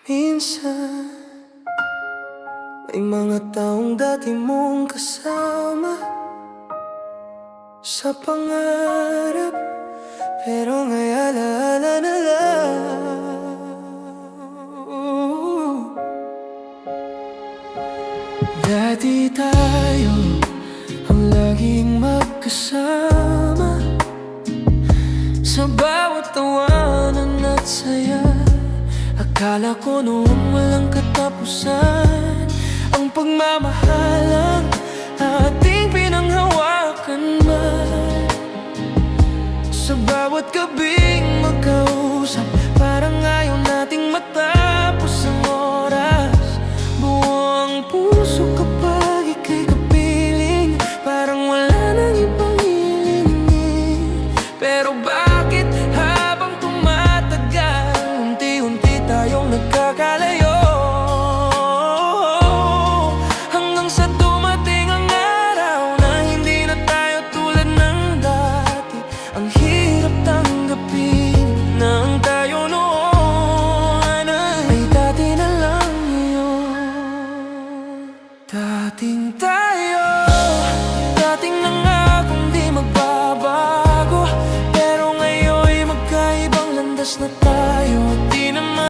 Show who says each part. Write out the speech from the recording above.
Speaker 1: Minsan may mga taong dati mong kasama sa pangarap, pero ngayon alaala na lang. Dati tayo ang laging magkasama sa bawat tawanan at saya. Akala ko noon walang katapusan ang pagmamahalang ating pinanghawakan man. Sa bawat gabing magkausap, parang ngayon